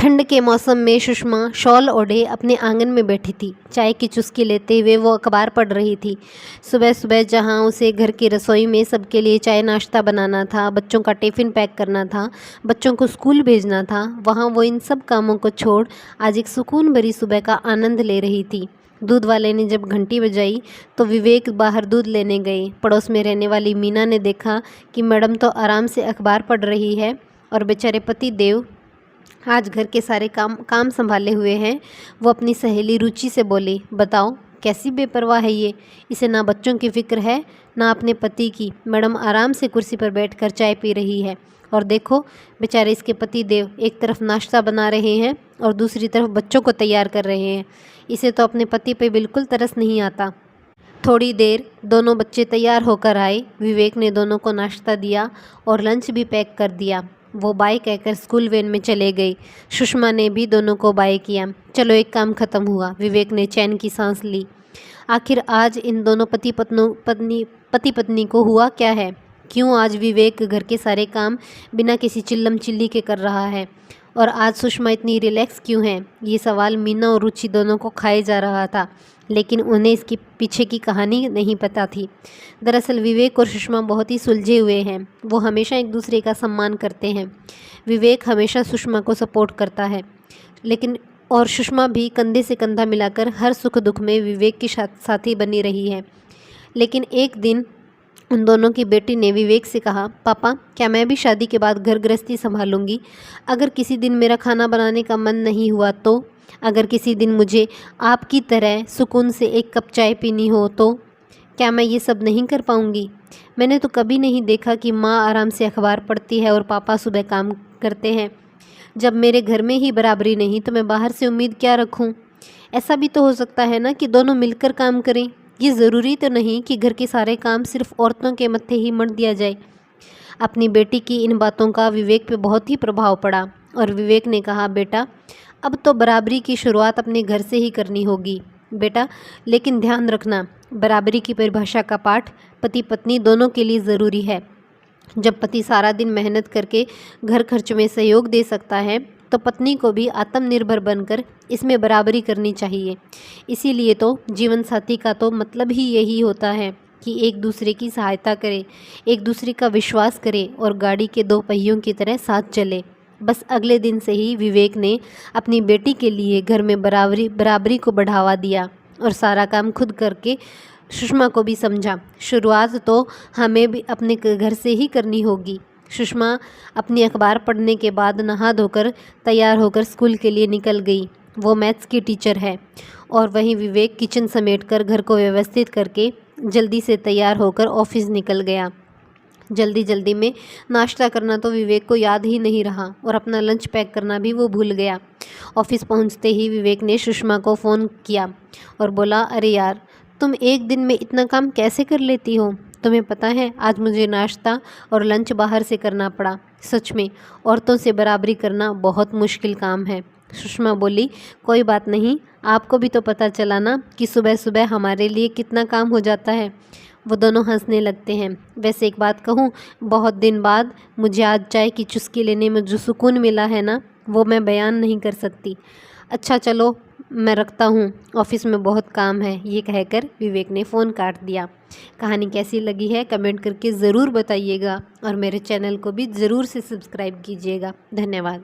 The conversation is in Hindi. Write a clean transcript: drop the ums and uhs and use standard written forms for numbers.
ठंड के मौसम में सुषमा शॉल ओढ़े अपने आंगन में बैठी थी। चाय की चुस्की लेते हुए वो अखबार पढ़ रही थी। सुबह सुबह जहाँ उसे घर की रसोई में सबके लिए चाय नाश्ता बनाना था, बच्चों का टिफ़िन पैक करना था, बच्चों को स्कूल भेजना था, वहाँ वो इन सब कामों को छोड़ आज एक सुकून भरी सुबह का आनंद ले रही थी। दूध वाले ने जब घंटी बजाई तो विवेक बाहर दूध लेने गए। पड़ोस में रहने वाली मीना ने देखा कि मैडम तो आराम से अखबार पढ़ रही है और बेचारे पति देव आज घर के सारे काम संभाले हुए हैं। वो अपनी सहेली रुचि से बोली, बताओ कैसी बेपरवाह है ये, इसे ना बच्चों की फिक्र है ना अपने पति की। मैडम आराम से कुर्सी पर बैठकर चाय पी रही है और देखो बेचारे इसके पति देव एक तरफ नाश्ता बना रहे हैं और दूसरी तरफ बच्चों को तैयार कर रहे हैं। इसे तो अपने पति पे बिल्कुल तरस नहीं आता। थोड़ी देर दोनों बच्चे तैयार होकर आए। विवेक ने दोनों को नाश्ता दिया और लंच भी पैक कर दिया। वो बाय कहकर स्कूल वैन में चले गई। सुषमा ने भी दोनों को बाय किया। चलो एक काम ख़त्म हुआ। विवेक ने चैन की सांस ली। आखिर आज इन दोनों पति पत्नी को हुआ क्या है? क्यों आज विवेक घर के सारे काम बिना किसी चिल्लम चिल्ली के कर रहा है और आज सुषमा इतनी रिलैक्स क्यों है? ये सवाल मीना और रुचि दोनों को खाए जा रहा था, लेकिन उन्हें इसके पीछे की कहानी नहीं पता थी। दरअसल विवेक और सुषमा बहुत ही सुलझे हुए हैं। वो हमेशा एक दूसरे का सम्मान करते हैं। विवेक हमेशा सुषमा को सपोर्ट करता है, लेकिन और सुषमा भी कंधे से कंधा मिलाकर हर सुख दुख में विवेक की साथी बनी रही है। लेकिन एक दिन उन दोनों की बेटी ने विवेक से कहा, पापा क्या मैं भी शादी के बाद घर गृहस्थी संभालूंगी? अगर किसी दिन मेरा खाना बनाने का मन नहीं हुआ तो? अगर किसी दिन मुझे आपकी तरह सुकून से एक कप चाय पीनी हो तो क्या मैं ये सब नहीं कर पाऊंगी? मैंने तो कभी नहीं देखा कि माँ आराम से अखबार पढ़ती है और पापा सुबह काम करते हैं। जब मेरे घर में ही बराबरी नहीं तो मैं बाहर से उम्मीद क्या रखूं? ऐसा भी तो हो सकता है ना कि दोनों मिलकर काम करें। ये ज़रूरी तो नहीं कि घर के सारे काम सिर्फ औरतों के मत्थे ही मढ़ दिया जाए। अपनी बेटी की इन बातों का विवेक पे बहुत ही प्रभाव पड़ा और विवेक ने कहा, बेटा अब तो बराबरी की शुरुआत अपने घर से ही करनी होगी बेटा, लेकिन ध्यान रखना बराबरी की परिभाषा का पाठ पति पत्नी दोनों के लिए ज़रूरी है। जब पति सारा दिन मेहनत करके घर खर्च में सहयोग दे सकता है तो पत्नी को भी आत्मनिर्भर बनकर इसमें बराबरी करनी चाहिए। इसीलिए तो जीवन साथी का तो मतलब ही यही होता है कि एक दूसरे की सहायता करे, एक दूसरे का विश्वास करे और गाड़ी के दो पहियों की तरह साथ चले। बस अगले दिन से ही विवेक ने अपनी बेटी के लिए घर में बराबरी को बढ़ावा दिया और सारा काम खुद करके सुषमा को भी समझा। शुरुआत तो हमें भी अपने घर से ही करनी होगी। सुषमा अपनी अखबार पढ़ने के बाद नहा धोकर तैयार होकर स्कूल के लिए निकल गई। वो मैथ्स की टीचर है और वहीं विवेक किचन समेटकर घर को व्यवस्थित करके जल्दी से तैयार होकर ऑफिस निकल गया। जल्दी में नाश्ता करना तो विवेक को याद ही नहीं रहा और अपना लंच पैक करना भी वो भूल गया। ऑफिस पहुंचते ही विवेक ने सुषमा को फ़ोन किया और बोला, अरे यार तुम एक दिन में इतना काम कैसे कर लेती हो? तुम्हें पता है आज मुझे नाश्ता और लंच बाहर से करना पड़ा। सच में औरतों से बराबरी करना बहुत मुश्किल काम है। सुषमा बोली, कोई बात नहीं, आपको भी तो पता चला ना कि सुबह सुबह हमारे लिए कितना काम हो जाता है। वो दोनों हंसने लगते हैं। वैसे एक बात कहूँ, बहुत दिन बाद मुझे आज चाय की चुस्की लेने में जो सुकून मिला है ना, वो मैं बयान नहीं कर सकती। अच्छा चलो मैं रखता हूँ, ऑफिस में बहुत काम है। ये कहकर विवेक ने फ़ोन काट दिया। कहानी कैसी लगी है कमेंट करके ज़रूर बताइएगा और मेरे चैनल को भी ज़रूर से सब्सक्राइब कीजिएगा। धन्यवाद।